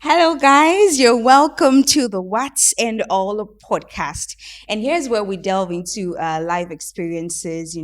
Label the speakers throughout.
Speaker 1: Hello, guys. You're welcome to the What's and All podcast. And here's where we delve into life experiences,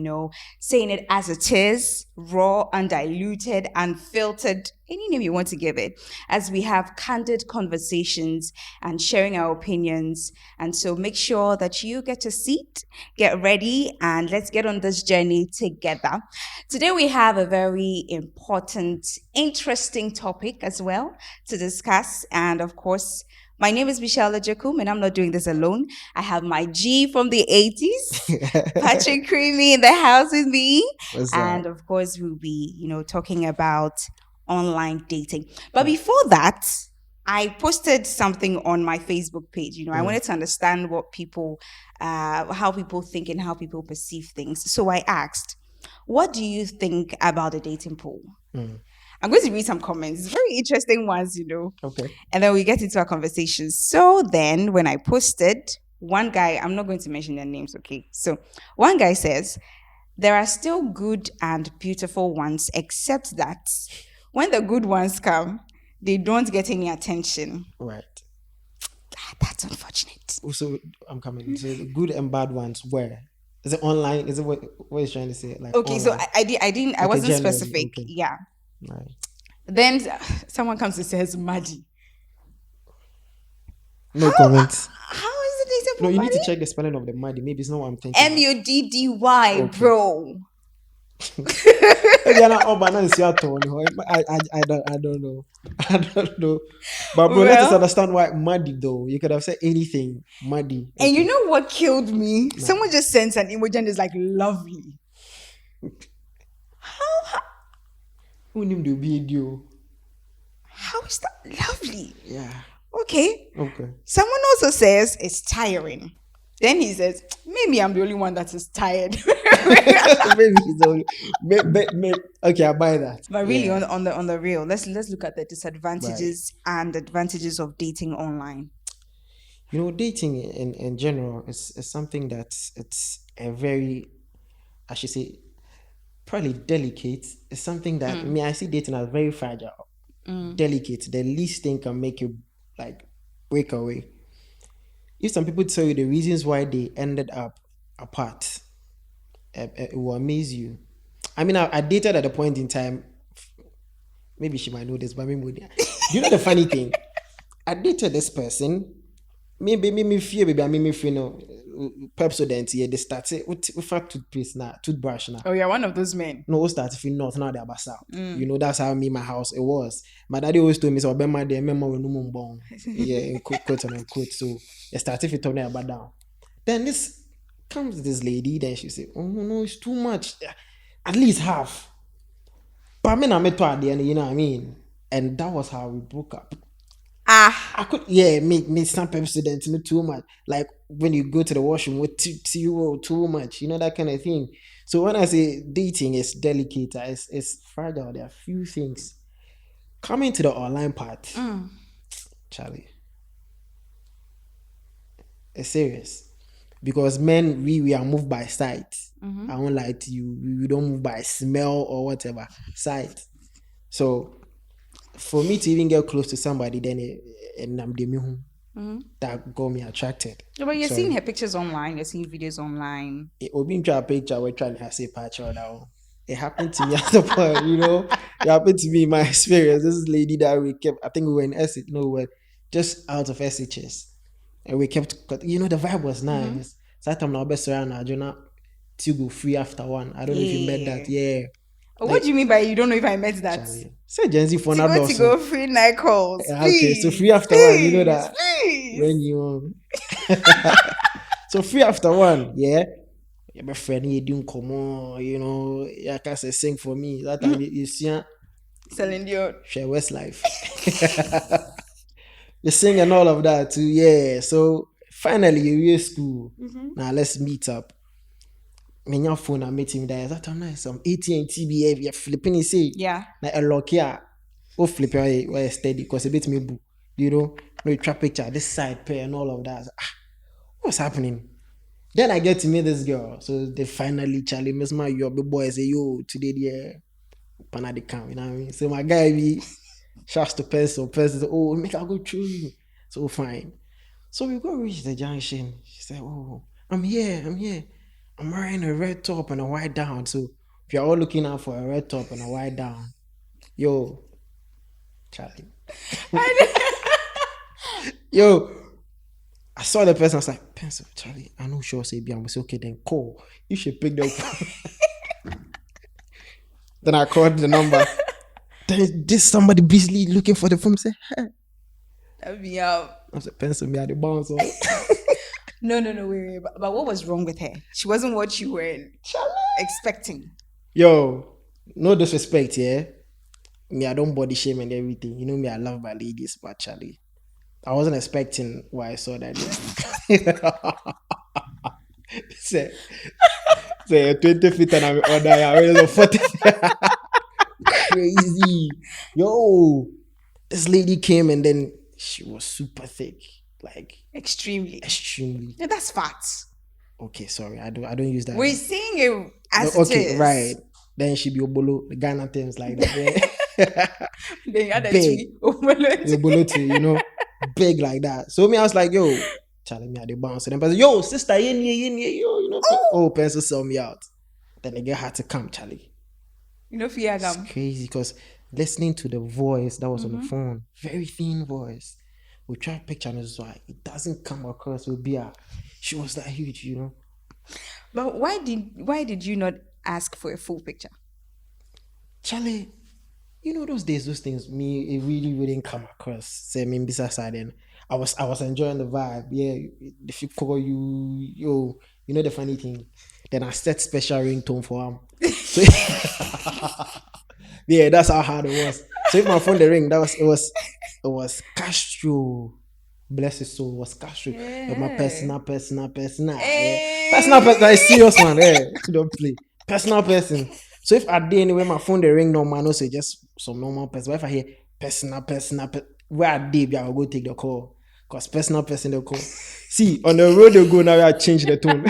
Speaker 1: saying it as it is, raw, undiluted, unfiltered, any name you want to give it, as we have candid conversations and sharing our opinions. And so make sure that you get a seat, get ready, and let's get on this journey together. Today, we have a very important, interesting topic as well to discuss. And of course, my name is Michelle Jacum, and I'm not doing this alone. I have my G from the 80s, Patrick Creamy in the house with me.
Speaker 2: What's
Speaker 1: And
Speaker 2: that?
Speaker 1: of course, we'll be, talking about online dating. But before that, I posted something on my Facebook page. I wanted to understand what people, how people think and how people perceive things. So I asked, what do you think about the dating pool?
Speaker 2: Mm.
Speaker 1: I'm going to read some comments, very interesting ones.
Speaker 2: Okay.
Speaker 1: And then we get into our conversation. So then, when I posted, one guy, I'm not going to mention their names, okay? So one guy says, there are still good and beautiful ones, except that when the good ones come, they don't get any attention.
Speaker 2: Right.
Speaker 1: That's unfortunate.
Speaker 2: Also, I'm coming. So the good and bad ones where? Is it online? Is it what he's trying to say? Like
Speaker 1: Okay, so
Speaker 2: online?
Speaker 1: I didn't, I
Speaker 2: Okay,
Speaker 1: wasn't
Speaker 2: generally,
Speaker 1: specific.
Speaker 2: okay.
Speaker 1: Yeah.
Speaker 2: Right.
Speaker 1: Then someone comes and says, Maddie.
Speaker 2: No comments.
Speaker 1: How is it dating
Speaker 2: No,
Speaker 1: pool,
Speaker 2: you need to
Speaker 1: Maddie?
Speaker 2: check the spelling of the Muddy. Maybe it's not what I'm thinking.
Speaker 1: Muddy,
Speaker 2: Okay.
Speaker 1: bro.
Speaker 2: Maybe I'm not but now it's your turn. I don't know. I don't know. But bro, let us
Speaker 1: Well,
Speaker 2: understand why Muddy though. You could have said anything. Muddy.
Speaker 1: and you
Speaker 2: Okay.
Speaker 1: know what killed me?
Speaker 2: Nah.
Speaker 1: Someone just sent an emoji and is like, lovely.
Speaker 2: Who named the video?
Speaker 1: How is that lovely?
Speaker 2: Yeah.
Speaker 1: Okay.
Speaker 2: Okay.
Speaker 1: Someone also says it's tiring. Then he says, maybe I'm the only one that is tired.
Speaker 2: Maybe it's only, okay, I buy that.
Speaker 1: But really,
Speaker 2: Yeah.
Speaker 1: on the real, let's look at the disadvantages and advantages of dating online.
Speaker 2: Dating in general is something that's it's a very, I should say, probably delicate. It's something that I see dating as very fragile, delicate. The least thing can make you like break away. If some people tell you the reasons why they ended up apart, it will amaze you. I mean, I dated at a point in time. Maybe she might know this, but maybe you know the funny thing. I dated this person. Me fear baby. I mean me fear no Pepsodent. Yeah, they started with toothpaste now, toothbrush now.
Speaker 1: Oh, you're one of those men.
Speaker 2: No, we started feeling north now they're south. That's how me my house it was. My daddy always told me so. Ben my day, remember when no born. Yeah, in quote and unquote. So I started to turn about down. Then this lady. Then she said, "Oh no, it's too much. At least half." But I mean, I met her at the end. You know what I mean? And that was how we broke up. I could make some students not too much. Like when you go to the washroom with too much, that kind of thing. So when I say dating is delicate, it's fragile. There are few things. Coming to the online part, Charlie, it's serious. Because men, we are moved by sight. I won't lie to you. We don't move by smell or whatever. Sight. So for me to even get close to somebody, then that got me attracted.
Speaker 1: Yeah, but you're
Speaker 2: So,
Speaker 1: seeing her pictures online, you're seeing videos online.
Speaker 2: it will be in a picture, we're trying to say picture now. It happened to me at the point, It happened to me in my experience. This lady that we kept, I think we were in Essex, no, we were just out of SHS. And we kept, the vibe was nice. So I thought now best around now, Jonah, to go free after one. I don't know if you met that. Yeah.
Speaker 1: What do you mean by you don't know if I met that?
Speaker 2: Charlie. Say Gen Z for now.
Speaker 1: To go free night calls.
Speaker 2: Okay, so free after one, you know that. When you so free after one, yeah. Your friend you doing come on, you can say sing for me. That time you see
Speaker 1: Selling your
Speaker 2: share Westlife. You sing and all of that too, yeah. So finally you're school. Now let's meet up. When your phone I meet him there. That time nice. Some AT&T behavior flipping you say.
Speaker 1: yeah.
Speaker 2: Like a lock here. Oh flip where steady because a bit me boo. No trap picture, this side pair and all of that. What's happening? Then I get to meet this girl. So they finally Charlie Miss my your big boy say, yo, today the panadi camp, you know what I mean? So my guy Shouts to Pencil. Pencil said, oh, make I go through you. So fine. So we go reach the junction. She said, oh, I'm here. I'm wearing a red top and a white down. So if you're all looking out for a red top and a white down, yo, Charlie. Yo, I saw the person. I was like, Pencil, Charlie, I know sure say be. I say, okay, then call. You should pick the phone. Then I called the number. Then this somebody busily looking for the phone. Say, hey.
Speaker 1: That'd be out.
Speaker 2: I said, Pencil, me at the bounce.
Speaker 1: No, wait. But what was wrong with her? She wasn't what you were expecting.
Speaker 2: Yo, no disrespect, yeah. Me, I don't body shame and everything. You know me, I love my ladies, but Charlie, I wasn't expecting what I saw that day. say 20 feet and I'm order. I 40 feet. Crazy. Yo, this lady came and then she was super thick. Like
Speaker 1: extremely.
Speaker 2: Yeah,
Speaker 1: that's fat.
Speaker 2: Okay, sorry. I don't use that.
Speaker 1: We're seeing it as
Speaker 2: okay,
Speaker 1: it is.
Speaker 2: Right. Then she be obolo, the Ghana things like that.
Speaker 1: Then you had a
Speaker 2: big. Obolo too, you know, big like that. So me, I was like, yo, Charlie, me at the bounce. And then yo, sister, yo, you know, Pencil sell me out. Then the girl had to come, Charlie.
Speaker 1: You know, fear
Speaker 2: It's crazy because listening to the voice that was on the phone, very thin voice. We tried picture and it's like it doesn't come across with Bia. She was that huge, you know.
Speaker 1: But why did you not ask for a full picture?
Speaker 2: Charlie, you know those days, those things, me, it really wouldn't come across. Say me besides then. I was enjoying the vibe. Yeah, if you call you, yo, you know the funny thing. Then I set special ringtone for him. So, yeah, that's how hard it was. So if my phone the ring, it was Castro. Bless his soul, it was Castro. Yeah. My personal.
Speaker 1: Hey.
Speaker 2: Yeah. Personal person, I serious man. Yeah, don't play. Personal person. So if I did anyway, my phone the ring normal, no, so just some normal person. But if I hear personal, where I did, I will go take the call. Because personal person the call. See, on the road they go now, I change the tone.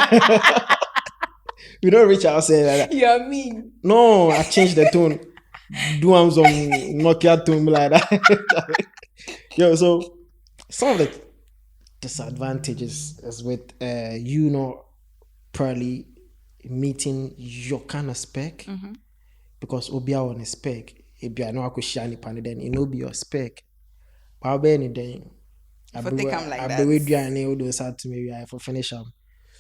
Speaker 2: We don't reach out say like that.
Speaker 1: You're mean.
Speaker 2: No, I changed the tone. Do some Nokia tone like that. Yo, so some of the disadvantages is with you know probably meeting your kind of spec because Obia on a spec. If you know I could shine it and then it will be your spec. But I'll be anything.
Speaker 1: I think I'm like that.
Speaker 2: I be with you and all those out to me for finish them.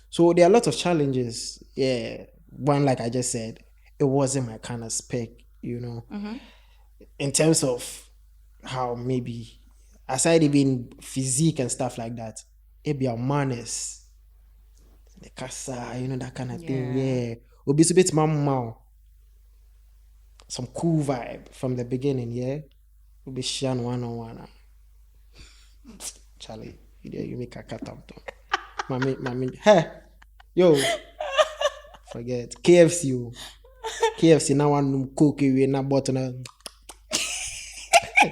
Speaker 2: So there are a lot of challenges. Yeah. One, like I just said, it wasn't my kind of spec, you know. In terms of how maybe, aside even physique and stuff like that, it be our manners, the casa, you know, that kind of thing. Yeah. We'll be a bit mama. Some cool vibe from the beginning, yeah. We'll be sharing one-on-one. Charlie, you make a cat up. Mommy, hey, yo, forget KFC. KFC now one cook we na button.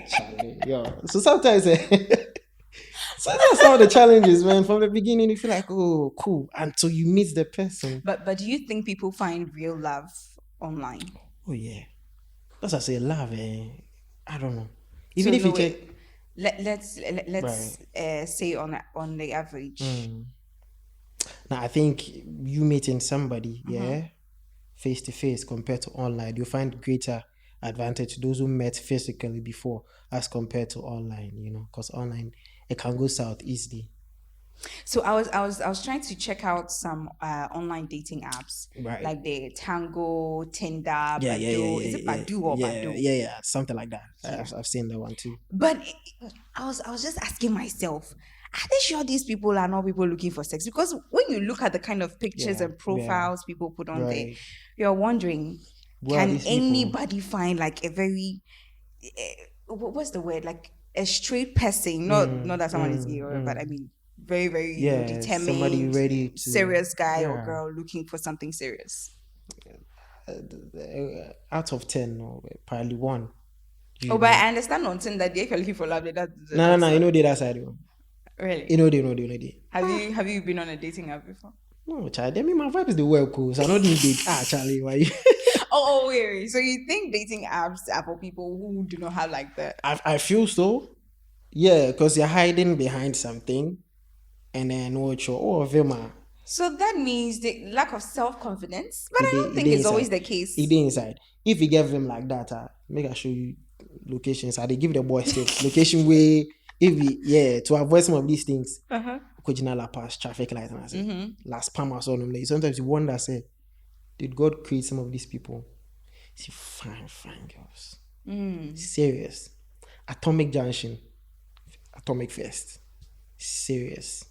Speaker 2: Charlie, yo. So sometimes, so that's some of the challenges, man. From the beginning, you feel like, oh, cool, until you meet the person.
Speaker 1: But do you think people find real love online?
Speaker 2: Oh yeah, that's what I say, love. I don't know. Even if you check.
Speaker 1: Let's say on the average.
Speaker 2: Now I think you meeting somebody, face to face compared to online, you find greater advantage to those who met physically before as compared to online, you know, because online it can go south easily.
Speaker 1: So I was trying to check out some online dating apps, like the Tango, Tinder, Badoo. Is it Badoo or Badoo?
Speaker 2: Yeah, something like that. I've seen that one too.
Speaker 1: But I was just asking myself, are they sure these people are not people looking for sex? Because when you look at the kind of pictures and profiles people put on there, you're wondering, can anybody find like a very what's the word, like a straight person? Not that someone is gay, but I mean. Very, very determined, somebody ready to, serious guy or girl looking for something serious.
Speaker 2: Out of 10, or probably 1.
Speaker 1: But I understand on 10 that if you're looking for love,
Speaker 2: no, you know the other side.
Speaker 1: Really?
Speaker 2: You know they.
Speaker 1: Have you been on a dating app before?
Speaker 2: No, Charlie. I mean, my vibe is the well cool, so I don't need it. Charlie, why?
Speaker 1: Wait. So you think dating apps are for people who do not have like that?
Speaker 2: I feel so. Yeah, because you're hiding behind something, and then what you all of them are.
Speaker 1: So that means the lack of self-confidence. But I don't
Speaker 2: It
Speaker 1: think
Speaker 2: dey
Speaker 1: it's always
Speaker 2: inside.
Speaker 1: the case.
Speaker 2: It dey inside. If you give them like that, make I show you locations. I they give the boys tips. Location way if we to avoid some of these things. Kojina La Paz, traffic light and I say last palm or something. Sometimes you wonder, say, did God create some of these people? See, fine girls. Serious. Atomic Junction, Atomic Fest. Serious.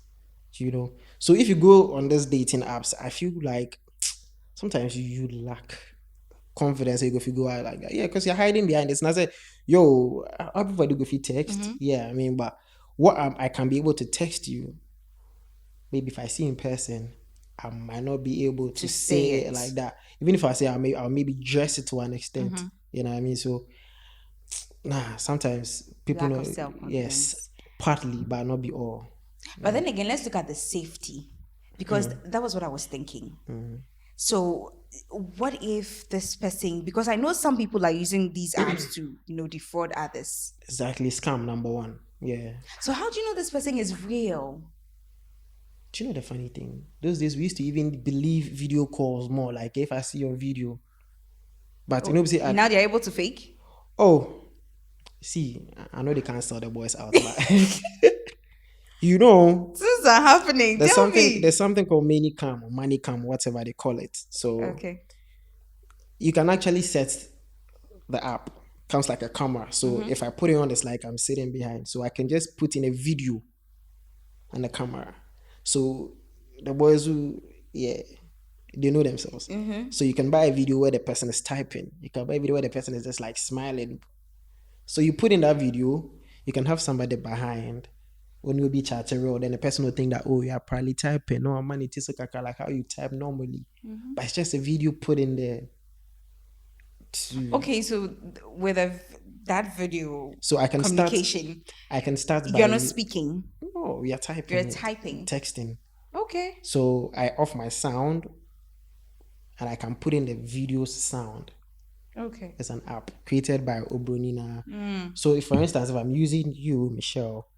Speaker 2: So if you go on these dating apps, I feel like sometimes you lack confidence if you go out like that. Yeah, because you're hiding behind this. And I say, yo, everybody go fit text. Yeah, I mean, but what I can be able to text you, maybe if I see in person, I might not be able to say it like that. Even if I say I'll maybe dress it to an extent. You know what I mean? So sometimes people
Speaker 1: Lack
Speaker 2: know
Speaker 1: of self-confidence.
Speaker 2: yes, partly, but not be all.
Speaker 1: But then again, let's look at the safety, because that was what I was thinking. So what if this person, because I know some people are using these apps to, defraud others.
Speaker 2: Exactly, scam number one. Yeah.
Speaker 1: So how do you know this person is real?
Speaker 2: Do you know the funny thing? Those days we used to even believe video calls more. Like if I see your video, but
Speaker 1: now they're able to fake.
Speaker 2: See, I know they can't sell the boys out, but
Speaker 1: Things are happening.
Speaker 2: There's something called money cam, whatever they call it. So you can actually set the app. Comes like a camera. So if I put it on, it's like I'm sitting behind. So I can just put in a video on the camera. So the boys who, they know themselves. So you can buy a video where the person is typing. You can buy a video where the person is just like smiling. So you put in that video, you can have somebody behind. When you be chatting, then the person will think that, oh, you're probably typing. No, man, it is like how you type normally. But it's just a video put in there.
Speaker 1: Okay, so with that video,
Speaker 2: so I can
Speaker 1: communication.
Speaker 2: I can start.
Speaker 1: You're not speaking.
Speaker 2: No, we are typing.
Speaker 1: You're typing.
Speaker 2: Texting.
Speaker 1: Okay.
Speaker 2: So I off my sound, and I can put in the video's sound.
Speaker 1: Okay.
Speaker 2: It's an app created by Obronina. So if, for instance, if I'm using you, Michelle,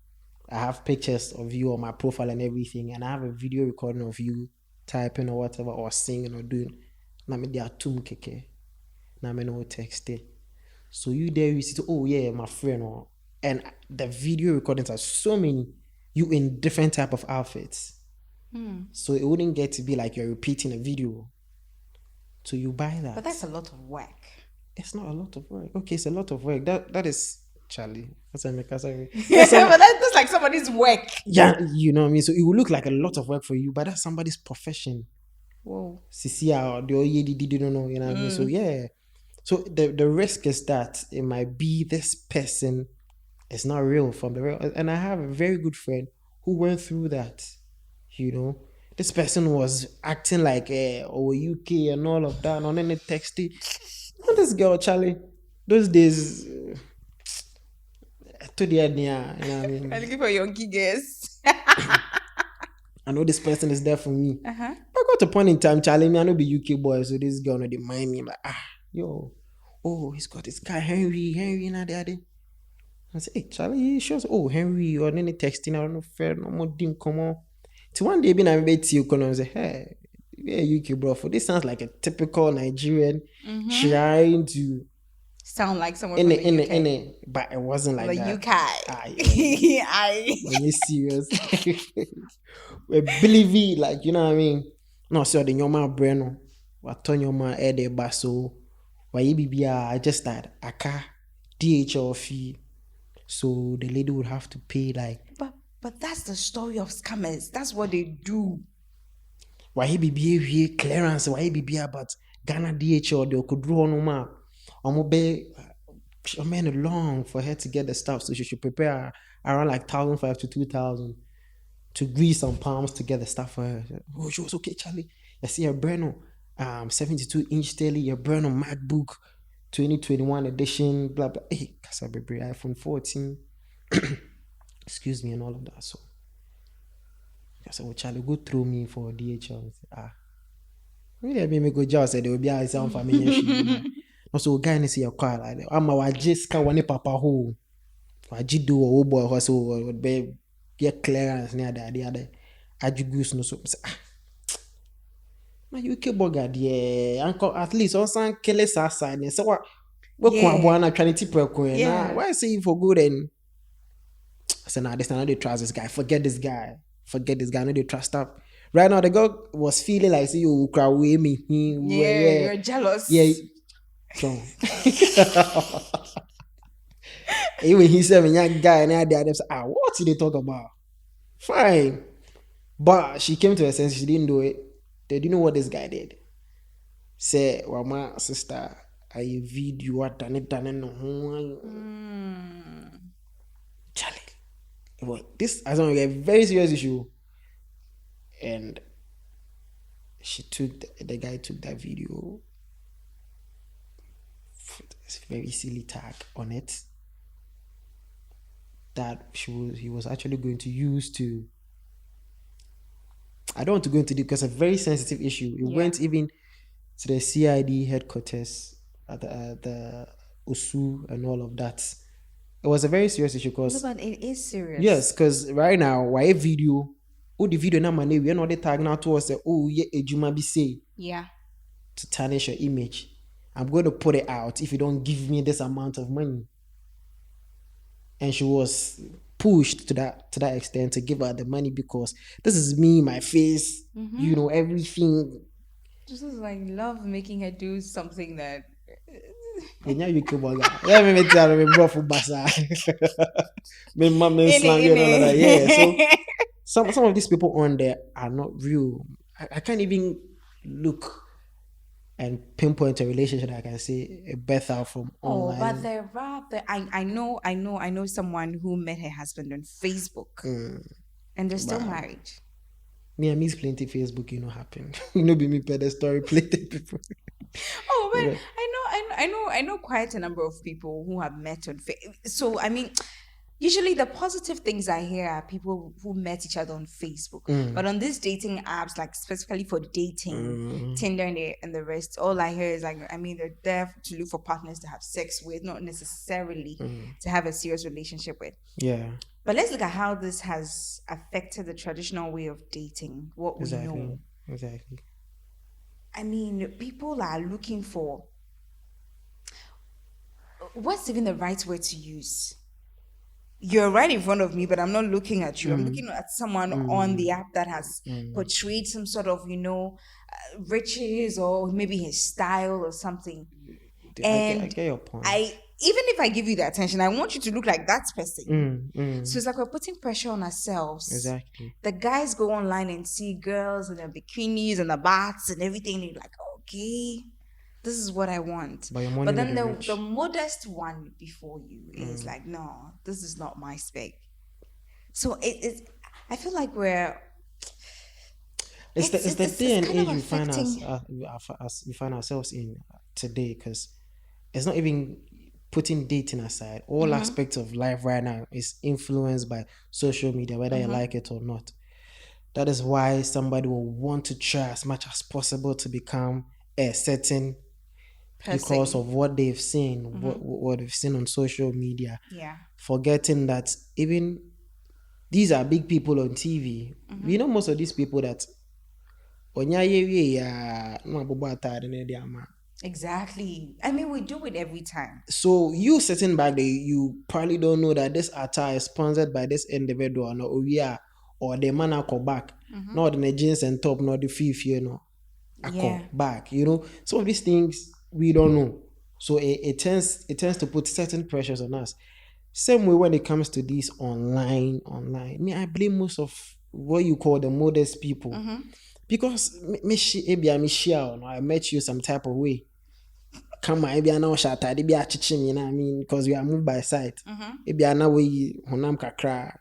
Speaker 2: I have pictures of you on my profile and everything, and I have a video recording of you typing or whatever, or singing or doing. Now me there are two keke. Now me no text it. So you there you see, oh yeah, my friend, and the video recordings are so many. You in different type of outfits. So it wouldn't get to be like you're repeating a video. So you buy that.
Speaker 1: But that's a lot of work.
Speaker 2: It's not a lot of work. Okay, it's a lot of work. That is Charlie. That's what I mean.
Speaker 1: But that's like somebody's work.
Speaker 2: Yeah, you know what I mean. So it will look like a lot of work for you, but that's somebody's profession.
Speaker 1: Whoa.
Speaker 2: CCR, the don't know, you know what I mean. So yeah. So the risk is that it might be this person is not real from the real. And I have a very good friend who went through that. This person was acting like UK and all of that, and then it texted. This girl, Charlie, those days, to the end, you know what I mean?
Speaker 1: I'm looking for Yonky guess.
Speaker 2: I know this person is there for me. I got a point in time, Charlie, I know be UK boy, so this girl, they mind me. I'm like, he's got this guy, Henry, and that. I say, hey, Charlie, he shows, Henry, or then texting, I don't know, fair, no more dim, come on. So one day, I met you, and I say, hey, yeah, UK bro. For this sounds like a typical Nigerian trying to
Speaker 1: sound like someone from the UK.
Speaker 2: But it wasn't like
Speaker 1: the
Speaker 2: that.
Speaker 1: UK.
Speaker 2: When you serious, we believe it, like you know what I mean. No, so the normal brain, what turn your man head the basso, why you be I just that aka DHL fee, so the lady would have to pay like.
Speaker 1: But that's the story of scammers. That's what they do.
Speaker 2: Why he be here clearance? Why he be about Ghana DHL? They could draw no more. I'm be a man long for her to get the stuff, so she should prepare around like 1,500 to 2,000 to grease some palms to get the stuff for her. Oh, she was okay, Charlie. I see a brand 72-inch telly, your brand MacBook 2021 edition, blah blah. Hey, Casa Baby iPhone 14. Excuse me, and all of that. So I said, well, Charlie, go through me for DHL. Yeah, me go jail said there will be a sound family. Also, guy is your car like that. I'm a just can one papa who wajidu or boy or so would be clearance near the other. Ajugus no so. My UK bogard, yeah, uncle at least on some kill side and so what can trying to prepare. Why say you for good and I said, nah, this not they trust this guy. Forget this guy. No, they trust up. Right now, the girl was feeling like, see, you cry away me.
Speaker 1: You're jealous.
Speaker 2: Yeah. So, even he said, when young guy and I said, what did they talk about? Fine. But she came to her sense, she didn't do it. They didn't know what this guy did. Say, well, my sister, I video what done it, no. Charlie. Well, this is a very serious issue. And the guy took that video, very silly tag on it that he was actually going to use to, I don't want to go into it because it's a very sensitive issue. It went even to the CID headquarters at the OSU and all of that. It was a very serious issue because...
Speaker 1: No, but it is serious.
Speaker 2: Yes, because right now, why video... Oh, the video now, we are not the tag now towards the Ejuma be say.
Speaker 1: Yeah.
Speaker 2: To tarnish your image. I'm going to put it out if you don't give me this amount of money. And she was pushed to that extent to give her the money because this is me, my face, everything.
Speaker 1: This is like love making her do something that...
Speaker 2: Yeah, you keep on that. Yeah, me tell me bro for basa. Me mom slang and all that. Yeah, so some of these people on there are not real. I can't even look and pinpoint a relationship that I can say a birth out from online.
Speaker 1: Oh, but there are I know someone who met her husband on Facebook, and they're still married.
Speaker 2: Me, I miss plenty Facebook, happen. Be me per the story, plenty people.
Speaker 1: Oh, but I know quite a number of people who have met on Facebook. So I mean, usually the positive things I hear are people who met each other on Facebook. But on these dating apps, like specifically for dating, Tinder and the rest, all I hear is like, I mean, they're there to look for partners to have sex with, not necessarily to have a serious relationship with.
Speaker 2: Yeah.
Speaker 1: But let's look at how this has affected the traditional way of dating, what we know.
Speaker 2: Exactly.
Speaker 1: I mean, people are looking for... What's even the right word to use? You're right in front of me, but I'm not looking at you. I'm looking at someone on the app that has portrayed some sort of, riches or maybe his style or something. And
Speaker 2: I get your point.
Speaker 1: Even if I give you the attention, I want you to look like that person. So it's like we're putting pressure on ourselves.
Speaker 2: Exactly.
Speaker 1: The guys go online and see girls in their bikinis and the bats and everything. They're like, okay, this is what I want. But then the modest one before you is like, no, this is not my spec. So I feel like
Speaker 2: it's the day and age we find ourselves in today, because it's not even putting dating aside. All aspects of life right now is influenced by social media, whether you like it or not. That is why somebody will want to try as much as possible to become a certain person because of what they've seen, what they've seen on social media.
Speaker 1: Yeah.
Speaker 2: Forgetting that even these are big people on TV. We know most of these people that
Speaker 1: exactly. I mean, we do it every time.
Speaker 2: So you sitting back there, you probably don't know that this attire is sponsored by this individual, or the man I call back, not the jeans and top, not the fifth, I call back. Some of these things we don't know. So it tends to put certain pressures on us. Same way when it comes to these online. I blame most of what you call the modest people. Because I met you some type of way. Come on, maybe I know shata, maybe I chichim, I mean, because we are moved by sight. Maybe I know we honam kakra,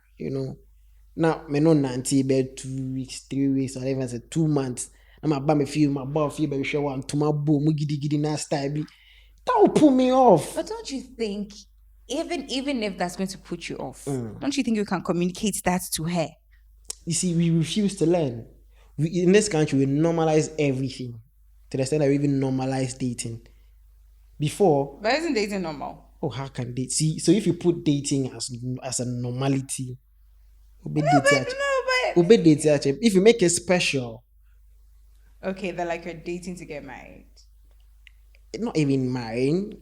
Speaker 2: Now, me no nanti bed 2 weeks, 3 weeks, or even say 2 months. I'm a bam my ball feel baby show one to my boom, giddy nasty. That will pull me off.
Speaker 1: But don't you think, even if that's going to put you off, don't you think you can communicate that to her?
Speaker 2: You see, we refuse to learn. In this country, we normalize everything. to the extent that we even normalize dating. Before,
Speaker 1: But isn't dating normal?
Speaker 2: oh, how can date? See, so if you put dating as a normality,
Speaker 1: No, but
Speaker 2: if you make it special,
Speaker 1: okay, they're like you're dating to get married.
Speaker 2: not even marrying,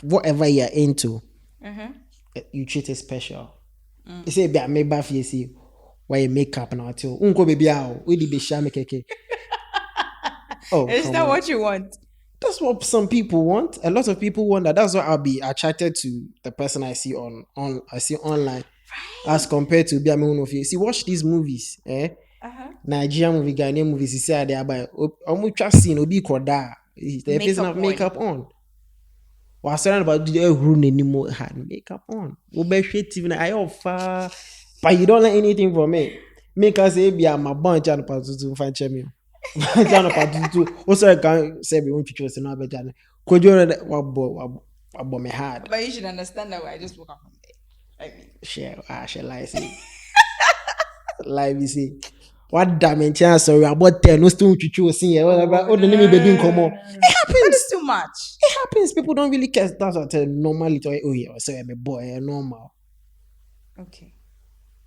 Speaker 2: whatever you're into,
Speaker 1: Uh-huh.
Speaker 2: you treat it special. You say, "Be a me buff, you see, why you makeup now too? Unko baby how we did be shame keke." Oh,
Speaker 1: Is
Speaker 2: come
Speaker 1: that
Speaker 2: on.
Speaker 1: what you want?
Speaker 2: That's what some people want. A lot of people want that. That's why I'll be attracted to the person I see online, as compared to be a man of you. See, watch these movies,
Speaker 1: Uh-huh.
Speaker 2: Nigerian movie, Ghanaian movies. You see, they are by almost scene obi koda. The person have makeup on. Was saying about the room anymore had makeup on. TV na I offer, but you don't learn anything from me. Make us say be a my bunch and patutu fan chemi. Jana patutu. Also I can say we won't choose no be jana. Could you what me hard?
Speaker 1: But you should understand that I just woke up from there. I mean,
Speaker 2: Share like say. Like we say. What dimension sorry about 10 no still chuchu see whatever. Oh the name be doing come on. It happens.
Speaker 1: it's too much.
Speaker 2: It happens. People don't really care. That's what normally. Oh yeah, so I'm a boy, normal.
Speaker 1: Okay.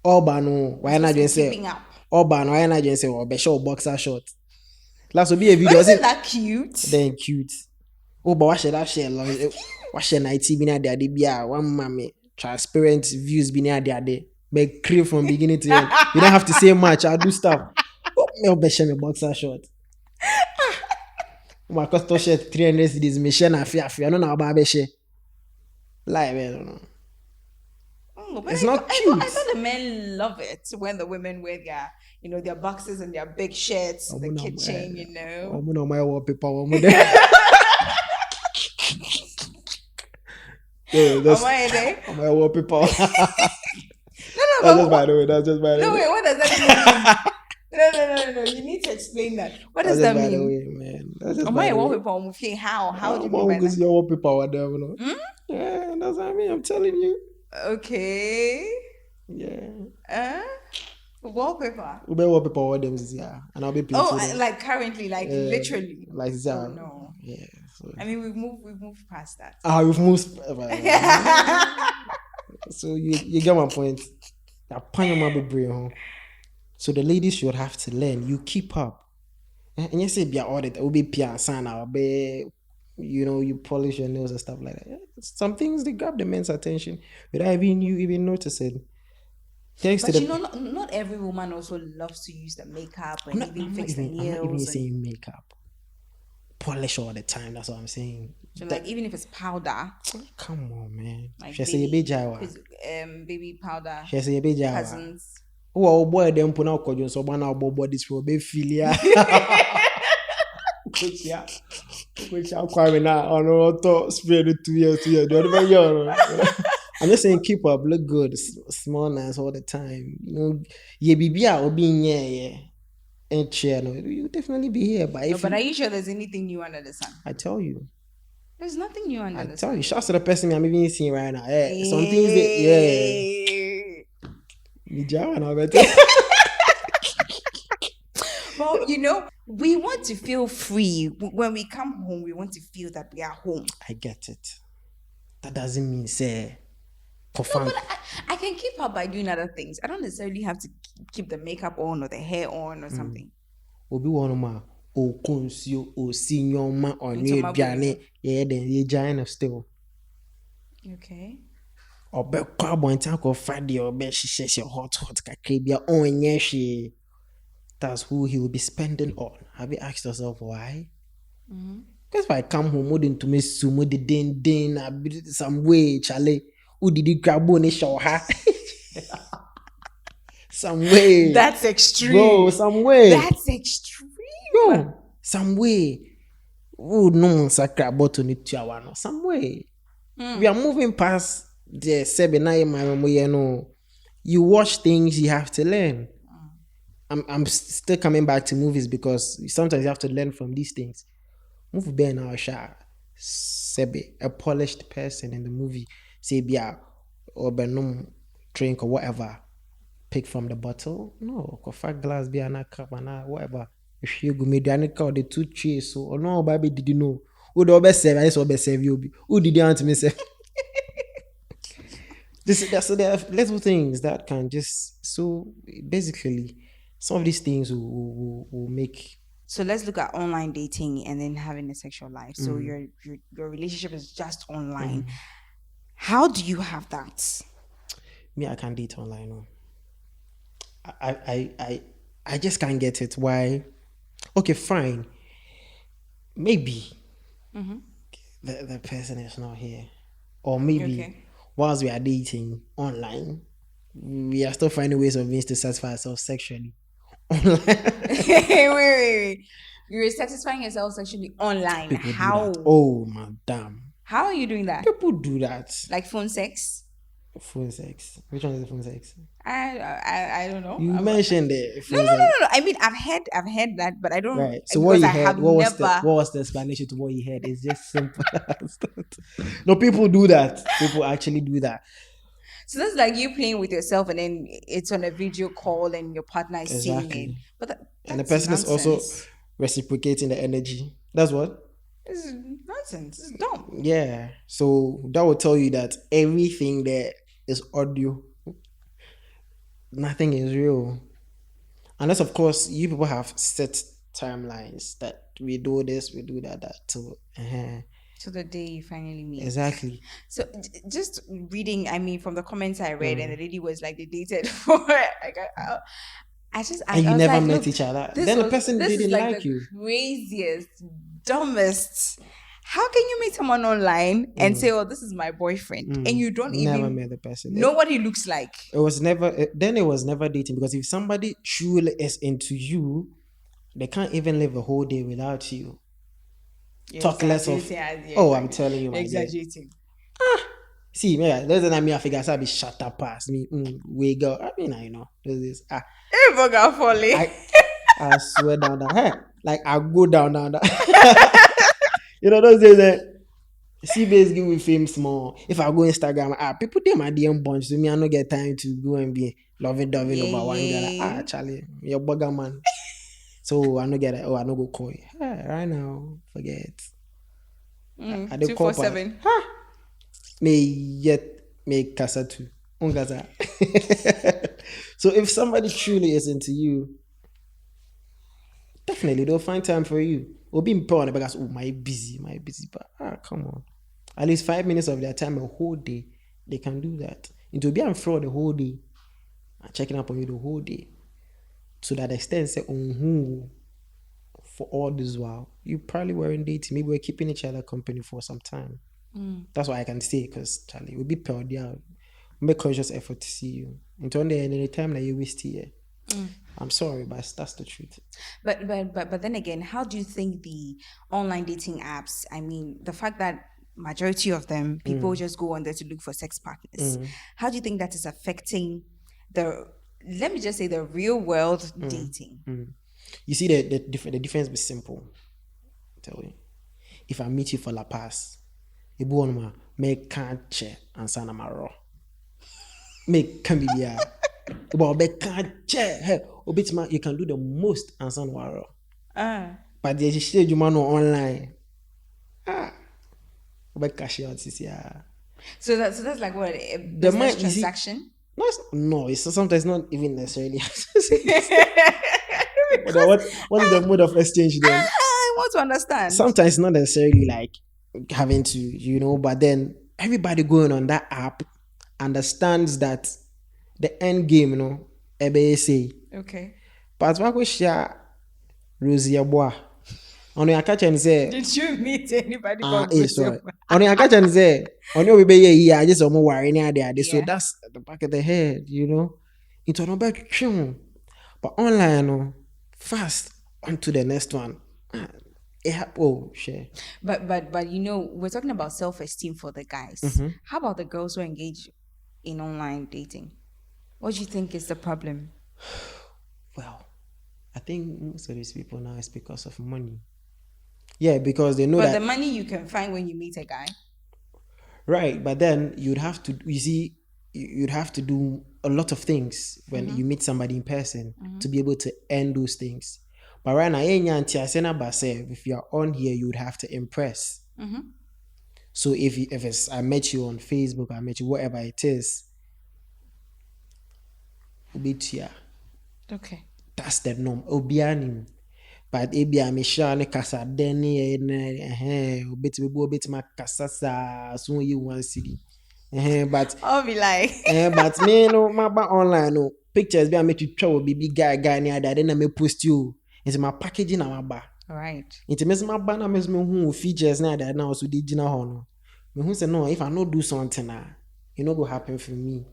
Speaker 2: Obano, why not just say?
Speaker 1: Keeping up.
Speaker 2: Obano, why not just say? Oh, be show boxer short. Last will be a video.
Speaker 1: Isn't that cute?
Speaker 2: Then cute. Oh, but what should I share? What should I TV na there? Be one mommy transparent views be near there. Make clear from beginning to end. You don't have to say much. I'll do stuff. Oh, me be share me boxer short. My cost shirt 300 cedis. Me share na fear. I don't know about be share. Like I don't know.
Speaker 1: But
Speaker 2: it's not cute.
Speaker 1: I thought the men love it when the women wear their, their boxes and their big shirts in the kitchen,
Speaker 2: I'm on my wallpaper. That's my wallpaper.
Speaker 1: No,
Speaker 2: that's just by the way. That's just by the way.
Speaker 1: No, wait, what does that mean? No. You need to explain that. What does that mean?
Speaker 2: By the way, man. That's just
Speaker 1: by the way. Wallpaper. How do you mean by that?
Speaker 2: Your wallpaper, whatever. Yeah, that's what I mean. I'm telling you.
Speaker 1: Okay.
Speaker 2: Yeah.
Speaker 1: Wallpaper.
Speaker 2: We be wallpaper what them is and I'll be playing.
Speaker 1: Oh, like currently, like literally.
Speaker 2: Like
Speaker 1: oh, no.
Speaker 2: Yeah. So.
Speaker 1: I mean, we've moved past that.
Speaker 2: We've moved. So you get my point. So the ladies should have to learn. You keep up. And you say be an audit, it will be piano, be you polish your nails and stuff like that. Some things they grab the men's attention without even noticing.
Speaker 1: But not every woman also loves to use the makeup and even fix the nails.
Speaker 2: I'm not even saying makeup. Polish all the time. That's what I'm saying.
Speaker 1: So like even if it's powder.
Speaker 2: Come on, man.
Speaker 1: Like baby powder.
Speaker 2: She say baby
Speaker 1: cousins.
Speaker 2: Oh boy, them put out kojo so man about body spray be filia. Which I'm quite now on auto spray the 2 years. I'm just saying keep up, look good, small nice all the time. You be or being yeah. And chair, no, you definitely be here. But
Speaker 1: are you sure there's anything new under the sun?
Speaker 2: I tell you.
Speaker 1: There's nothing new under the sun.
Speaker 2: I tell you, shouts to the person I'm even seeing right now. Some things
Speaker 1: Well, we want to feel free. When we come home, we want to feel that we are home.
Speaker 2: I get it. That doesn't mean say.
Speaker 1: No, but I can keep up by doing other things. I don't necessarily have to keep the makeup on or the hair on or something.
Speaker 2: Obi wanuma o konsio o sinyoma on ye biane ye den ye giant still.
Speaker 1: Okay.
Speaker 2: Obe kwa bonta ko fadi obe shishe hot kakebia onye she. That's who he will be spending on. Have you asked yourself why? Because if I come home, wouldn't to me sumo the din some way, Charlie. Who did you grab on show her? Some way.
Speaker 1: That's extreme.
Speaker 2: Bro, some way.
Speaker 1: That's extreme.
Speaker 2: Bro, some way. Oh no, sakra button it to some way. We are moving past the 7-9 you watch things you have to learn. I'm still coming back to movies because sometimes you have to learn from these things. Movie be now Sebe, a polished person in the movie, say bia or benum drink or whatever. Pick from the bottle. No, coffee glass be an cup and whatever. if you go medianic or the two cheese, so or no, baby, did you know? Who the best serve? I saw best serve you. Who did you want to me say? So there are little things that can just so basically some of these things will make.
Speaker 1: So let's look at online dating and then having a sexual life. So your relationship is just online. How do you have that?
Speaker 2: Me, I can't date online. No. I just can't get it. Why? Okay, fine. Maybe the person is not here, or maybe whilst we are dating online, we are still finding ways of means to satisfy ourselves sexually online.
Speaker 1: wait. You're satisfying yourself sexually online.
Speaker 2: People
Speaker 1: How?
Speaker 2: do that. Oh, madam.
Speaker 1: How are you doing that?
Speaker 2: People do that.
Speaker 1: Like phone sex?
Speaker 2: Phone sex. Which one is the phone sex?
Speaker 1: I don't know.
Speaker 2: You mentioned it.
Speaker 1: No. I mean, I've heard that, but I don't.
Speaker 2: Right. So what you heard? What
Speaker 1: never...
Speaker 2: was the explanation to what you heard? It's just simple. No, people do that. People actually do that.
Speaker 1: So that's like you playing with yourself, and then it's on a video call, and your partner is seeing it. But
Speaker 2: and the person is also reciprocating the energy. That's what?
Speaker 1: This is nonsense. It's dumb.
Speaker 2: Yeah. So that will tell you that everything there is audio. Nothing is real. Unless, of course, you people have set timelines that we do this, we do that. So
Speaker 1: the day you finally meet.
Speaker 2: Exactly.
Speaker 1: So just reading, I mean, from the comments I read, and the lady was like, they dated for like,
Speaker 2: and you never met each other. Then the person didn't like you.
Speaker 1: Craziest, dumbest. How can you meet someone online and say, "Oh, this is my boyfriend," and you don't
Speaker 2: never met the person,
Speaker 1: know what he looks like?
Speaker 2: It was never dating, because if somebody truly is into you, they can't even live a whole day without you. Talk less of. I'm telling you,
Speaker 1: exaggerating.
Speaker 2: See, yeah, there's an I figure I be shut up past me. We go. I mean, I know. There's this. I swear down that. Hey, like I go down that. You know those days. CBS give me fame small. If I go Instagram, people do my DM bunch. So me, I don't get time to go and be loving over one girl. Charlie, you're bugger man. So I don't get it. I don't go call you. Hey, right now, forget.
Speaker 1: 247.
Speaker 2: Me casa too. So if somebody truly is into you, definitely they'll find time for you. Or being poor because my busy, but come on. At least 5 minutes of their time a whole day, they can do that. And to be on fraud the whole day, checking up on you the whole day, to that extent, say for all this while, you probably weren't dating. Maybe we're keeping each other company for some time. That's what I can say, because Charlie will be proud. Yeah, make conscious effort to see you. And to any time that you waste here. I'm sorry, but that's the truth.
Speaker 1: But then again, how do you think the online dating apps, I mean, the fact that majority of them, people just go on there to look for sex partners, how do you think that is affecting let me just say, the real world dating?
Speaker 2: You see, the difference is simple. I tell you. If I meet you for La Paz, you make can't check and sign my raw. Make can be there. But you can do the most and some waro. But there's a stage you man online. Cash out this year.
Speaker 1: So that's like what, a business transaction?
Speaker 2: No, it's sometimes not even necessarily. What is the mode of exchange then?
Speaker 1: I want to understand.
Speaker 2: Sometimes not necessarily like having to, but then everybody going on that app understands that the end game, EBSA.
Speaker 1: Okay.
Speaker 2: But what was share Rosie Aboa? On your catch and say,
Speaker 1: did you meet anybody called Rosie Aboa?
Speaker 2: On your catch and say, on your baby, I just almost worry any idea. So that's at the back of the head, It's on about but online, fast onto the next one. Share.
Speaker 1: But we're talking about self-esteem for the guys. How about the girls who engage in online dating? What do you think is the problem?
Speaker 2: Well, I think most of these people now is because of money. Yeah, because they know that.
Speaker 1: But the money you can find when you meet a guy.
Speaker 2: Right, but then you'd have to do a lot of things when you meet somebody in person to be able to earn those things. But right now, if you are on here, you would have to impress. So if it's I met you on Facebook, I met you whatever it is,
Speaker 1: Okay.
Speaker 2: that's the norm. Obianim. But ebi a me sure ne kasa deni obeti ma kasa sa so you one city. But
Speaker 1: I'll be like
Speaker 2: but me no maba online no pictures be I make you try baby guy near that then I may post you. It's my packaging na maba.
Speaker 1: right.
Speaker 2: It makes my banner makes me who features na that now so the jina hono. Me who say no if I no do something it no go happen for me.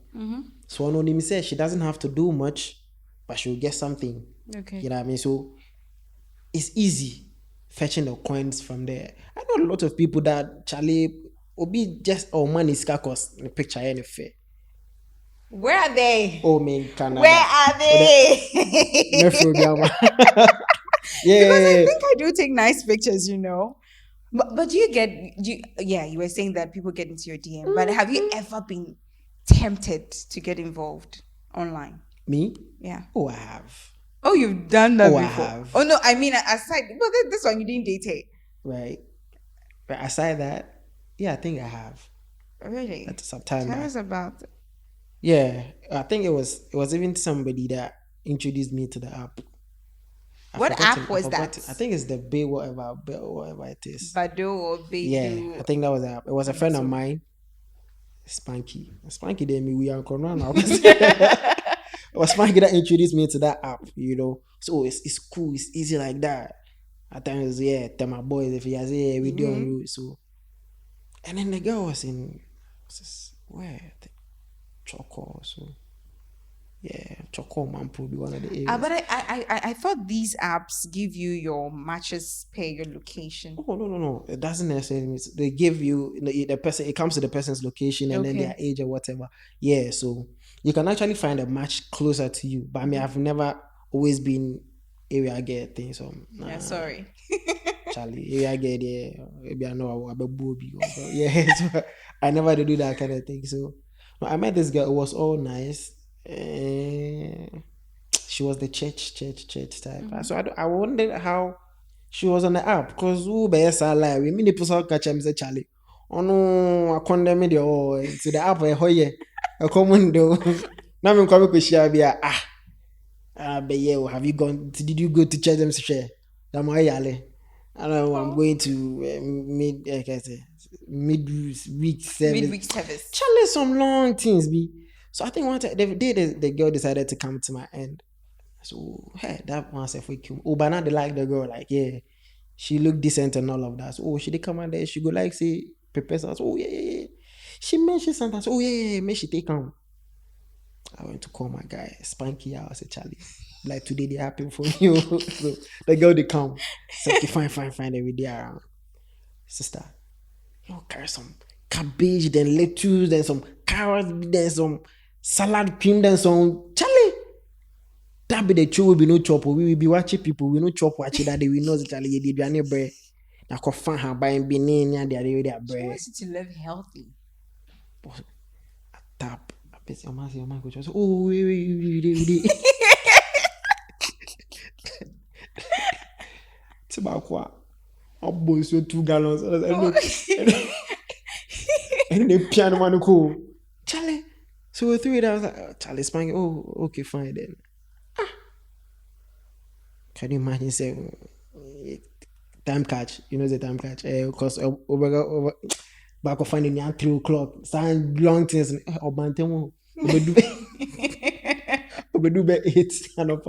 Speaker 2: So no me say she doesn't have to do much but she'll get something.
Speaker 1: Okay.
Speaker 2: You know what I mean? So it's easy fetching the coins from there. I know a lot of people that Charlie will be just money scakos in the picture anything.
Speaker 1: Where are they?
Speaker 2: Oh man, Canada.
Speaker 1: Where are they?
Speaker 2: Yeah.
Speaker 1: Because I think I do take nice pictures, you know. But you were saying that people get into your DM. But have you ever been tempted to get involved online?
Speaker 2: Me?
Speaker 1: Yeah.
Speaker 2: Oh, I have.
Speaker 1: Oh, you've done that
Speaker 2: Oh, I
Speaker 1: before.
Speaker 2: have.
Speaker 1: Oh no, I mean aside, but this one you didn't date it.
Speaker 2: Right. But aside that, yeah, I think I have.
Speaker 1: Really?
Speaker 2: That's some time
Speaker 1: Tell
Speaker 2: back.
Speaker 1: us about it.
Speaker 2: Yeah, I think it was even somebody that introduced me to the app.
Speaker 1: What app was that?
Speaker 2: I think it's the Bay whatever it is.
Speaker 1: Badoo or Badoo?
Speaker 2: Yeah, I think that was the app. It was a friend of mine, Spanky. Spanky did me we are corona. It was Spanky that introduced me to that app, you know. So it's cool, it's easy like that. At times, yeah, tell my boys if he has we do on route. So, and then the girl was in where Choco. So yeah, Choco man probably one of the areas.
Speaker 1: But I thought these apps give you your matches pay, your location.
Speaker 2: Oh no. It doesn't necessarily mean they give you the person. It comes to the person's location and then their age or whatever. Yeah, so you can actually find a match closer to you. But I mean, I've never always been area get things. So
Speaker 1: yeah, sorry.
Speaker 2: Charlie, area get there. Maybe I know I'm a booby. Yeah, so I never do that kind of thing. So I met this girl. It was all nice. She was the church type. So I wondered how she was on the app because who bears are like we many people catch him say Charlie. Oh no, I condemn it all to the app. A common do. Now I'm coming to share be but yeah, have you gone? Did you go to church them share? I know I'm going to midweek service.
Speaker 1: Midweek service.
Speaker 2: Charlie, some long things be. So I think one time the girl decided to come to my end. So hey, that one said we came. Oh, but now they like the girl, like yeah, she looked decent and all of that. So oh, she did come out there. She go like say prepare us. Oh yeah. She mentioned something. So, oh yeah, may she take on. I went to call my guy Spanky. I said Charlie, like today they happen for you. So the girl they come. So fine every day around. Sister, you carry some cabbage, then lettuce, then some carrots, then some salad cream, then some Charlie. That be the truth. Will be no chop. We will be watching people. We no chop watching that they will know Charlie. You did any bread. I could find her buying benin and they are their bread.
Speaker 1: She wants you to live healthy.
Speaker 2: Tap. I bet your man go. Oh wait. It's about what? Oh boy, so 2 gallons. And the piano man go, Charlie. So we threw it. I was like, oh, Charlie Spanky. Oh, okay, fine then. Can you imagine saying time catch? You know the time catch? Because over back of finding at 3 o'clock. Sign long things. Oh, bantemo. We do be 8 and up.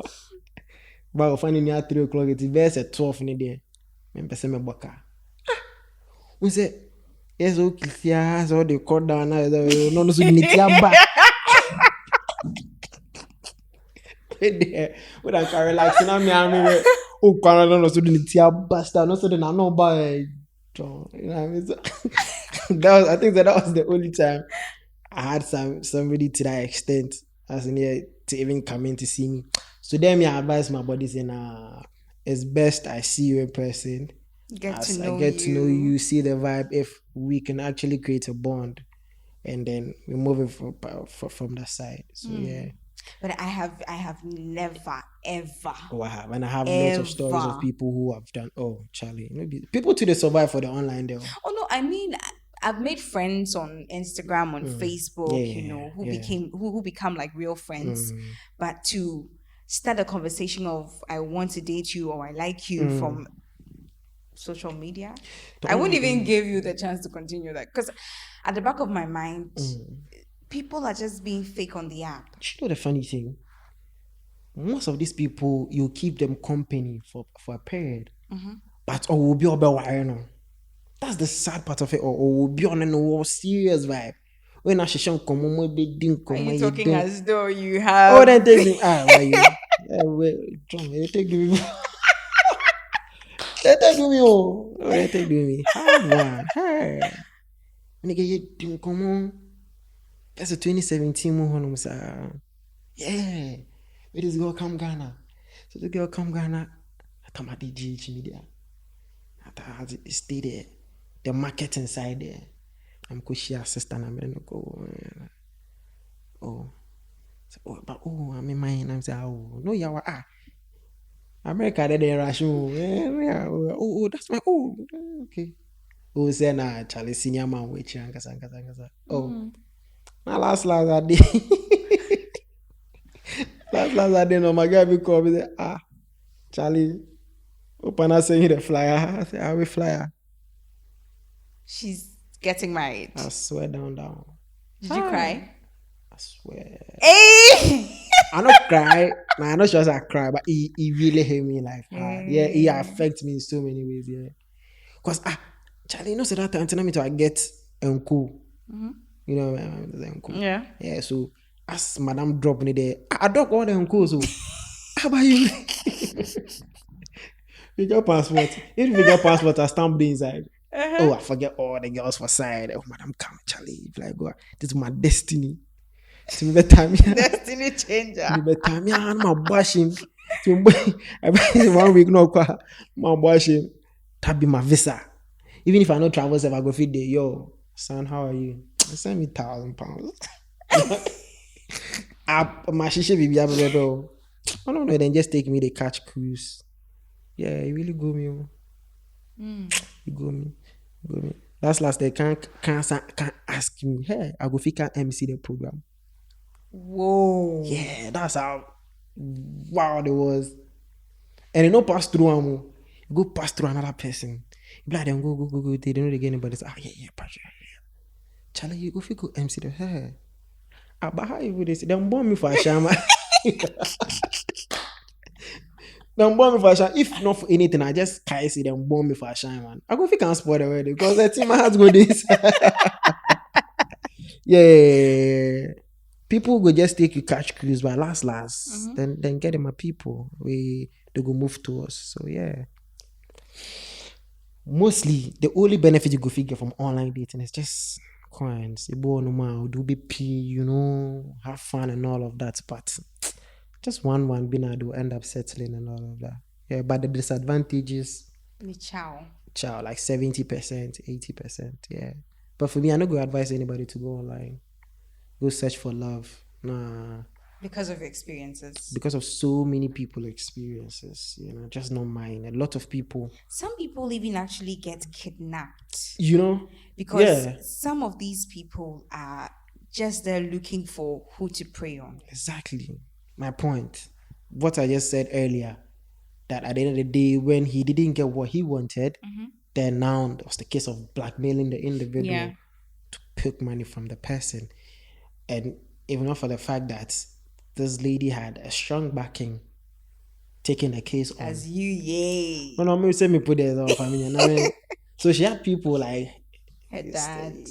Speaker 2: Back of finding at 3 o'clock. It's verse at 12 in the day. Me pese me boka. We say yes, okay, has all the cut down now. No, so need to back. When I can relax, now me oh, Canada no so need to bastard. No so then I know by John. You know what I mean? So, I think that was the only time I had somebody to that extent as in here to even come in to see me. So then I advise my body saying, it's best I see you in person.
Speaker 1: Get to
Speaker 2: know you, see the vibe. If we can actually create a bond, and then we move it from that side. So yeah.
Speaker 1: But I have never, ever,
Speaker 2: Oh, I have, and I have lots of stories of
Speaker 1: ever.
Speaker 2: people who have done. Oh, Charlie, maybe people today survive for the online though.
Speaker 1: Oh no, I mean, I've made friends on Instagram, on Facebook,
Speaker 2: Yeah,
Speaker 1: who
Speaker 2: yeah.
Speaker 1: become like real friends.
Speaker 2: Mm,
Speaker 1: But to start a conversation of I want to date you or I like you
Speaker 2: mm.
Speaker 1: from social media,
Speaker 2: The
Speaker 1: I wouldn't
Speaker 2: online
Speaker 1: even
Speaker 2: game.
Speaker 1: give you the chance to continue that because at the back of my mind, people are just being fake on the app.
Speaker 2: You know the funny thing? Most of these people, you keep them company for a period, but oh, will be about no. That's the sad part of it. Or will be on a no serious vibe. When I should come on,
Speaker 1: Are you talking
Speaker 2: don't.
Speaker 1: as though you
Speaker 2: Oh,
Speaker 1: have?
Speaker 2: then take me. Why you? Yeah, wait, John, they take me. They take me. Oh, they take me. Hard one. Hey, nigga, you didn't come on. That's a 2017 movie. Yeah, where this girl come Ghana? So the girl come Ghana. I thought my DGH media. I had to stay there. The market inside there. I'm going to assistant. I'm going to go. Oh. So, oh, but oh, I'm in mine. I'm saying, oh, no, you are. America, they rush. Oh, that's my. Oh, okay. Oh, say na Charlie senior man wait kasa. Oh, na last I did. last I did. No, my guy be call me say, Charlie, open I send you the flyer. I say, I will flyer.
Speaker 1: She's getting married.
Speaker 2: I swear down.
Speaker 1: Did you cry?
Speaker 2: I swear.
Speaker 1: Hey!
Speaker 2: I not cry. Nah, I'm not sure I cry, but he really hit me like hard. Yeah, he affects me in so many ways. Yeah, cause Charlie, you know, so that time to I get uncle. You know, uncle.
Speaker 1: Yeah.
Speaker 2: Yeah. So as Madam drop me there, I drop all the uncles. So how about you? You get passport. If you get passport, I stamp the inside. Oh, I forget all the girls for side. Oh, Madam, come, Charlie. Like, go. This is my destiny. To me, time,
Speaker 1: Destiny changer.
Speaker 2: me time, I'm bashing. I 1 week no, my bashing. That be my visa. Even if I no travel, if I go feed there, yo, son, how are you? Send me £1,000. My shisha baby, I don't know. Then just take me the catch cruise. Yeah, you really go me. You go me. Last they can't ask me. Hey, I go fit MC the program.
Speaker 1: Whoa.
Speaker 2: Yeah, that's how wow it was. And you know pass through you go pass through another person. You be like them go. They don't know they get anybody. Say, yeah, pass. Charlie, you go fit go MC the hey. But how you would say them bomb me for a shama? Them bomb me for a shama. If not for anything, I just can't see them bomb me for a shama, man. I go fit can't spoil the wedding because I think my heart go this. Yeah. People go just take you catch cruise, but last, then get them a people. They go move to us. So yeah. Mostly the only benefit you go figure from online dating is just coins. You born normal, do BP, you know, have fun and all of that. But just one being able to end up settling and all of that. Yeah, but the disadvantages,
Speaker 1: Ciao,
Speaker 2: like 70%, 80%. Yeah. But for me, I don't go advise anybody to go online. Go search for love. Nah.
Speaker 1: because of experiences.
Speaker 2: Because of so many people experiences, you know, just not mine. A lot of people.
Speaker 1: Some people even actually get kidnapped.
Speaker 2: You know?
Speaker 1: Because some of these people are just there looking for who to prey on.
Speaker 2: Exactly. My point. What I just said earlier, that at the end of the day, when he didn't get what he wanted, then now it was the case of blackmailing the individual to pick money from the person. And even not for the fact that this lady had a strong backing, taking the case on.
Speaker 1: As you, yay.
Speaker 2: No, I'm say me put it off. I mean, so she had people like
Speaker 1: Her dad.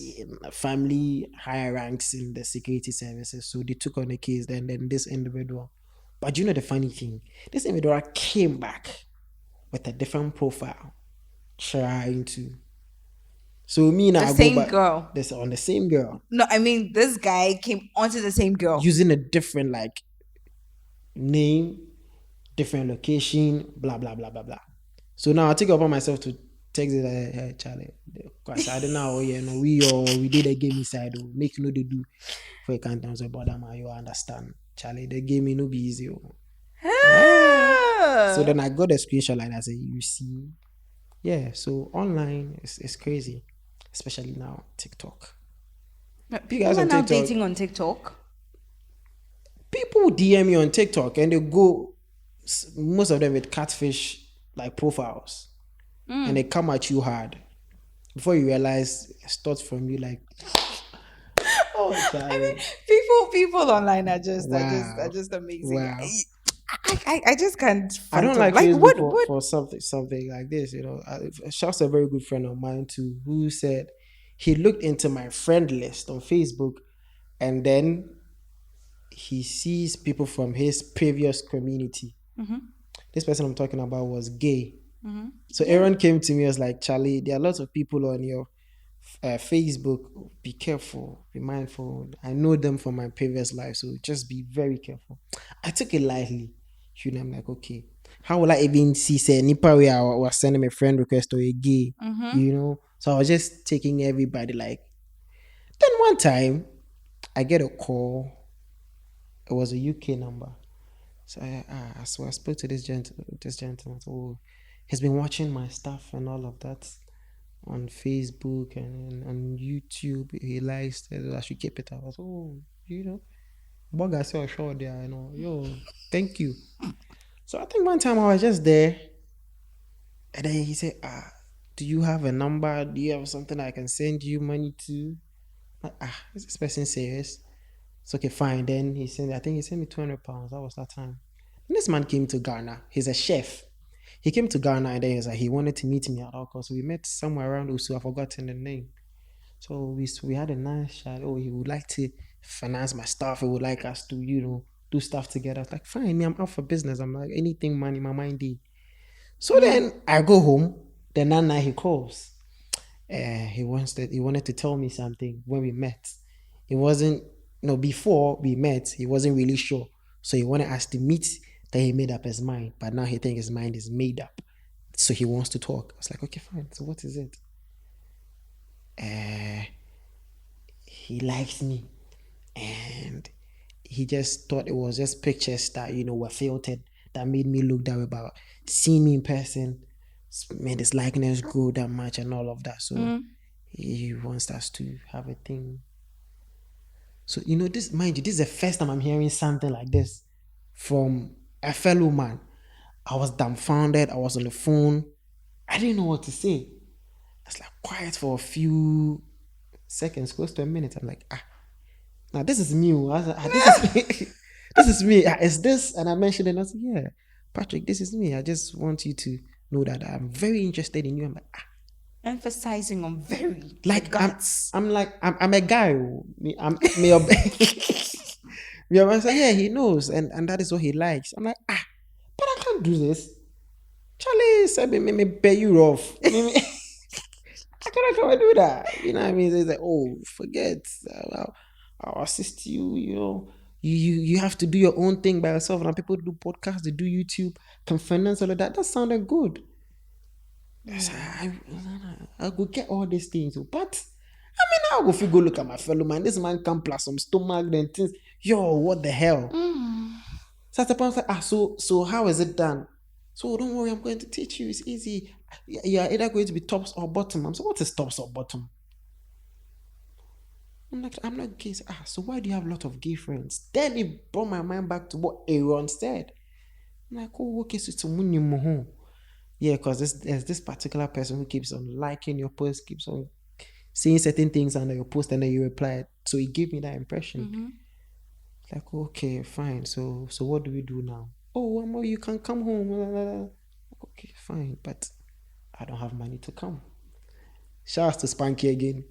Speaker 2: family, higher ranks in the security services. So they took on the case. Then this individual. But you know the funny thing, this individual came back with a different profile, trying to. So me now
Speaker 1: The
Speaker 2: I go
Speaker 1: same
Speaker 2: back,
Speaker 1: girl.
Speaker 2: This on the same girl.
Speaker 1: No, I mean this guy came onto the same girl.
Speaker 2: Using a different like name, different location, blah blah blah blah blah. So now I take it upon myself to text it like, hey Charlie, because I don't know, you know, we did a game inside, make you know they do for a countdown about them, you understand. Charlie, they gave me no be easy.
Speaker 1: Ah.
Speaker 2: So then I got a screenshot like that. I said, you see, yeah. So online is crazy, especially now TikTok.
Speaker 1: People are now dating on TikTok.
Speaker 2: People DM me on TikTok and they go, most of them with catfish like profiles, and they come at you hard. Before you realize, it starts from you like, oh, Charlie.
Speaker 1: People online are just amazing.
Speaker 2: Wow.
Speaker 1: I just can't.
Speaker 2: I don't
Speaker 1: fathom.
Speaker 2: like Facebook
Speaker 1: what?
Speaker 2: for something like this. Shouts a very good friend of mine too, who said he looked into my friend list on Facebook, and then he sees people from his previous community. This person I'm talking about was gay. So Aaron came to me and was like, Charlie, there are lots of people on your Facebook. Be careful, be mindful. I know them from my previous life, so just be very careful. I took it lightly. I'm like, okay, how will I even see say nipa way I was sending me friend request or a gay, So I was just taking everybody like. Then one time, I get a call. It was a UK number. So I spoke to this gentleman. So he's been watching my stuff and all of that on Facebook and on YouTube. He likes it. I should keep it up. I was, bug I saw show there, yo, thank you. So I think one time I was just there, and then he said, do you have a number? Do you have something I can send you money to? Like, is this person serious? It's okay, fine. Then he sent me £200. That was that time. And this man came to Ghana. He's a chef. He came to Ghana and then he was like, he wanted to meet me at all costs. So we met somewhere around Usu. I've forgotten the name. So we had a nice chat. Oh, he would like to finance my stuff. He would like us to, do stuff together. I was like, fine, I'm out for business. I'm like, anything money, my mind did. So then I go home. Then that night he calls. He wanted to tell me something when we met. It wasn't, before we met, he wasn't really sure. So he wanted us to meet, then he made up his mind. But now he thinks his mind is made up. So he wants to talk. I was like, okay, fine. So what is it? He likes me. And he just thought it was just pictures that, were filtered that made me look that way. But seeing me in person made his likeness grow that much and all of that. So he wants us to have a thing. So, this, mind you, this is the first time I'm hearing something like this from a fellow man. I was dumbfounded. I was on the phone. I didn't know what to say. I was like quiet for a few seconds, close to a minute. I'm like, now this is me. I was like, this is me. This is me. Is this? And I mentioned it and I said, yeah, Patrick, this is me. I just want you to know that I'm very interested in you. I'm like,
Speaker 1: emphasizing on very
Speaker 2: like
Speaker 1: guts.
Speaker 2: I'm a guy. I'm yeah, he knows, and that is what he likes. I'm like, but I can't do this. Charlie said me pay you off. I cannot do that. You know what I mean? It's like, oh, forget. I'll assist you. You have to do your own thing by yourself. Now people do podcasts, they do YouTube, can finance all of that. That sounded good. I go get all these things, but I go go look at my fellow man. This man can plus some stomach and things. Yo, what the hell? So at the point, I was like, so how is it done? So don't worry, I'm going to teach you. It's easy. You're either going to be tops or bottom. So what is tops or bottom? I'm like, I'm not gay. So why do you have a lot of gay friends? Then it brought my mind back to what Aaron said. I'm like, oh, okay, so it's a munimo. Yeah, because there's this particular person who keeps on liking your post, keeps on saying certain things under your post, and then you reply. So it gave me that impression. Like, okay, fine. So what do we do now? Oh, you can come home. Okay, fine, but I don't have money to come. Shout out to Spanky again.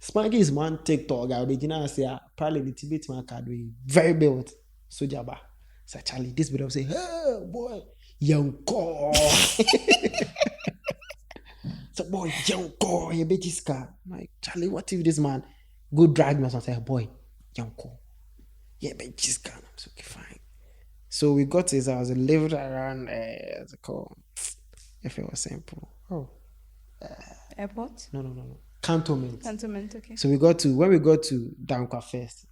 Speaker 2: Spanky is one TikTok guy. Original say probably the Tibet man card very built. So Jabba. So Charlie, this bit of say, hey boy, young call. So boy, young call, you bet his car. I'm like, Charlie, what if this man go drag me or something? Boy, young call. Yeah, bet his car. I'm so okay, fine. So we got his house. Lived around what's it called? If it was simple.
Speaker 1: Airport?
Speaker 2: No. Cantonment.
Speaker 1: Okay.
Speaker 2: So when we got to Dankwa first,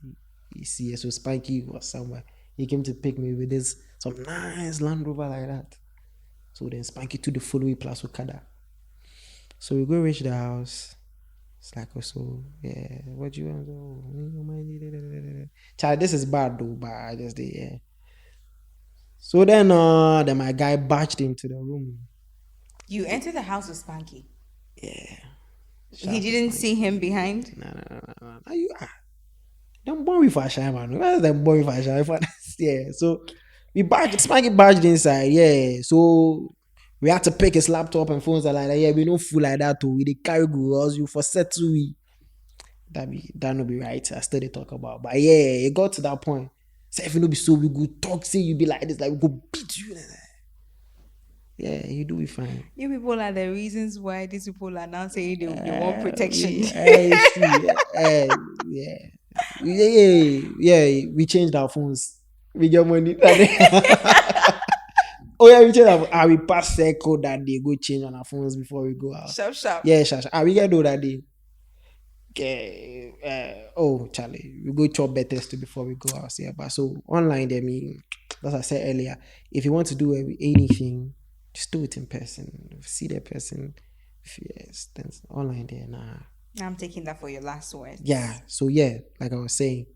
Speaker 2: you see, so Spiky was somewhere. he came to pick me with this some nice Land Rover like that. So then Spanky to the following plus Okada. So we go reach the house. It's like, oh, so yeah, what do you want? Oh, child, this is bad though, but I just did, yeah. So then my guy barged into the room.
Speaker 1: You entered the house with Spanky.
Speaker 2: Yeah.
Speaker 1: He didn't see him behind.
Speaker 2: No. Are you don't born with a shy man. Where's them born with a shy? Yeah. So Spanky barged inside. Yeah. So we had to pick his laptop and phones and like that. Yeah, we don't fool like that too. We the carry go else you for set to we. That no be right. I still they talk about. But yeah, it got to that point. Say if you no be so we go talk, say you be like this, like we go beat you. Yeah, you do be fine.
Speaker 1: You people are the reasons why these people are now saying they want protection.
Speaker 2: Yeah. We changed our phones. We get money. Oh yeah, we changed our we pass circle that day. Go change on our phones before we go out.
Speaker 1: Sharp.
Speaker 2: Yeah, sharp. We get do that day. Okay. Charlie, we go chop better before we go out. Yeah, but so online, I mean, as I said earlier, if you want to do anything, just do it in person. See the person. Yes, then online there. Nah.
Speaker 1: I'm taking that for your last word.
Speaker 2: Yeah. So yeah, like I was saying,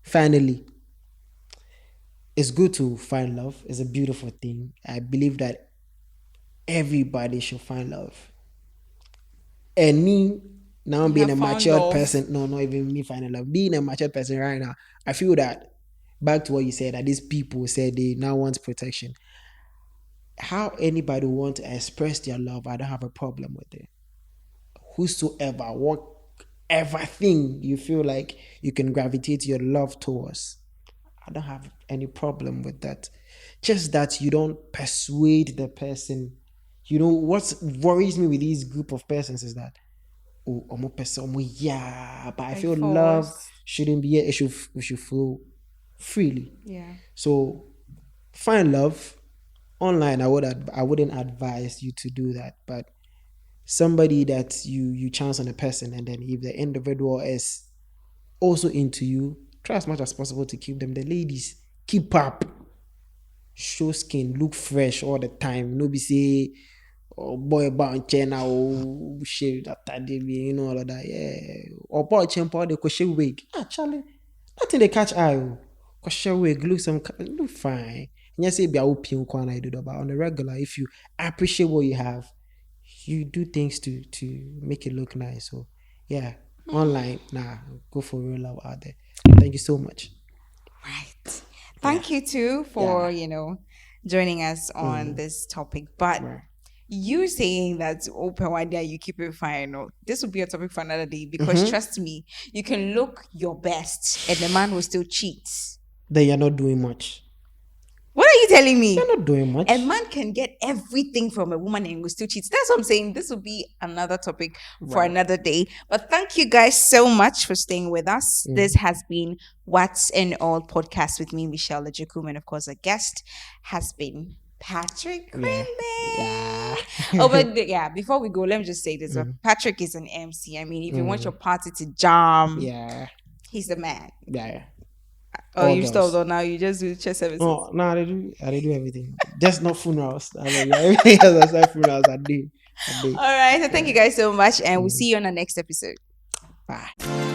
Speaker 2: finally, it's good to find love. It's a beautiful thing. I believe that everybody should find love. And me now being a matured person, no, not even me finding love. Being a matured person right now, I feel that back to what you said, that these people said they now want protection. How anybody want to express their love, I don't have a problem with it. Whosoever, whatever thing you feel like you can gravitate your love towards, I don't have any problem with that. Just that you don't persuade the person. You know, what worries me with these group of persons is that, but I feel love shouldn't be it should flow freely.
Speaker 1: Yeah.
Speaker 2: So find love. Online, I wouldn't advise you to do that, but somebody that you chance on a person, and then if the individual is also into you, try as much as possible to keep them. The ladies, keep up, show skin, look fresh all the time. No be say, oh boy, about China, oh shit, that you know all of that, yeah. Or boy, champion, they crochet wig. Charlie, nothing they catch eye. Crochet wig, look fine. And you say, be a do, but on the regular, if you appreciate what you have, you do things to make it look nice. So yeah, online, go for real love out there. Thank you so much.
Speaker 1: Right. Thank you too for joining us on this topic. But you saying that open one day you keep it fine. This will be a topic for another day, because trust me, you can look your best and the man will still cheat.
Speaker 2: Then you're not doing much.
Speaker 1: What are you telling me?
Speaker 2: You're not doing much.
Speaker 1: A man can get everything from a woman and will still cheat. That's what I'm saying. This will be another topic for another day. But thank you guys so much for staying with us. This has been What's and All podcast with me, Michelle Ejikum, and of course, a guest has been Patrick Quimby. But before we go, let me just say this. Patrick is an MC. I mean, if you want your party to jam, he's the man.
Speaker 2: Yeah.
Speaker 1: Oh, you stopped or now you just do church services?
Speaker 2: No, I do everything. Just not funerals. Everything else aside funerals, I do.
Speaker 1: All right. So thank you guys so much, and we'll see you on the next episode.
Speaker 2: Bye.